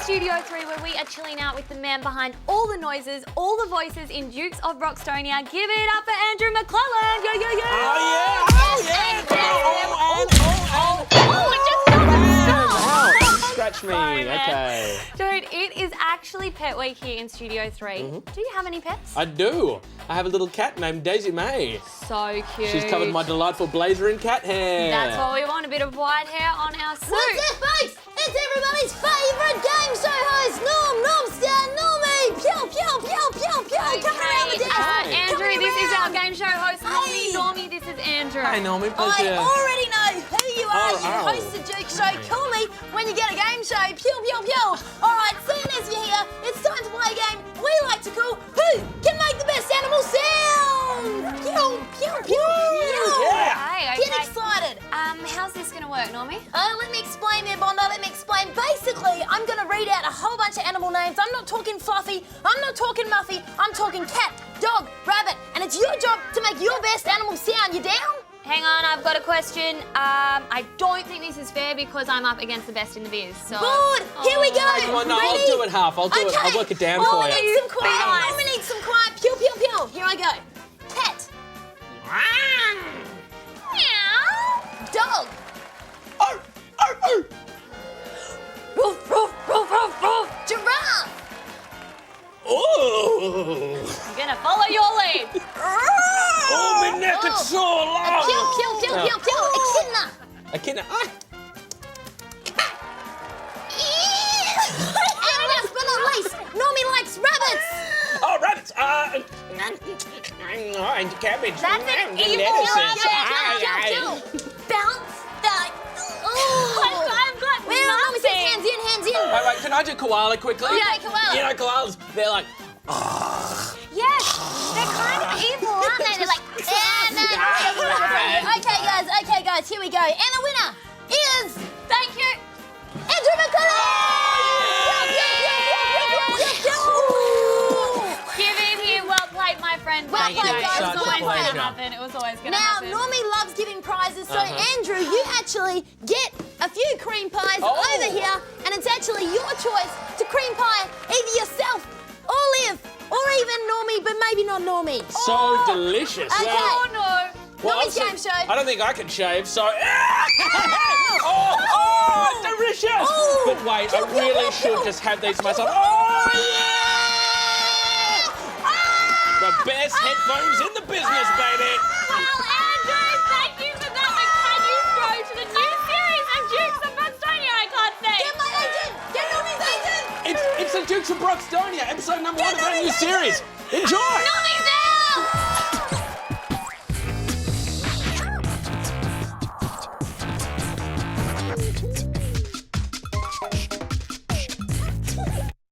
Studio 3, where we are chilling out with the man behind all the noises, all the voices in Dukes of Broxtonia. Give it up for Andrew McClellan. Yo, yo, yo. Oh, yeah. It just doesn't stop. Ow, scratch me. Sorry, man. Okay. Dude, it is actually Pet Week here in Studio 3. Do you have any pets? I do. I have a little cat named Daisy May. So cute. She's covered my delightful blazer in cat hair. That's what we want, a bit of white hair on our suit. What's that, folks? It's everybody's favourite game show host, Normstar, Normie. Pew, pew, pew, pew, pew. Coming around the desk. Andrew, this is our game show host, Hey. Normie, this is Andrew. Hi, Normie. I Pleasure. already know who you are. Oh, You ow. host the Duke Show. Call me when you get a game show. Pew, pew, pew. All right, seeing as you're here, it's time to play a game we like to call Who Can Make the Best Animal Sound? Pew, pew, pew, pew. Yeah. Okay, Get excited. how's this going to work, Normie? Let me explain there, Bondo. Let me explain. Basically, I'm going to read out a whole bunch of animal names. I'm not talking Fluffy. I'm not talking Muffy. I'm talking cat, dog, rabbit. And it's your job to make your best animal sound. You down? Hang on, I've got a question. I don't think this is fair because I'm up against the best in the biz. So. Good. Here we go. Come on, no, Ready? I'll do it half. I'll do it. Okay. I'll work it down Oh, for we you. need some quiet. Oh, we need some quiet. Pew, pew, pew. Here I go. Cat. Meow. Dog. Oh, oh, oh. Roof, roof, roof, roof, roof. Giraffe. Oh. I'm going to follow your lead. Oh, my neck is so long. Pew, pew, pew, pew, pew. Echidna. Echidna. And last but not least, Normie likes rabbits. Oh, rabbits. And cabbage. That's an and evil lettuces. rabbit. Bounce that. Oh. I've got Well, Normie says nothing. hands in, hands in. Wait, can I do koala quickly? Okay, koala. You know, koalas, they're like, Yes, they're kind of evil, aren't they? They're like, Okay, guys, here we go. And the winner is thank you. Andrew McCullough! Give in here. Well played, my friend. Well played, guys. It was Well always going played. to happen. It was always going to Now, happen. Normie loves giving prizes, so Andrew, you actually get a few cream pies Oh. over here, and it's actually your choice to cream pie either yourself or Liv, or even Normie, but maybe not Normie. so delicious. Okay. Oh, no. Normie's game show. I don't think I can shave, so. Oh, delicious! Oh. But wait, I Pew, pew, really pew, should pew. just have these myself. Oh, yeah! The best headphones in the business, baby. Well, Andrew, thank you for that. But can you go to the new series of Dukes of Broxtonia? I can't think. Get my agent! Get Normie's agent! It's the Dukes of Broxtonia, episode number 1 of our new series. Enjoy!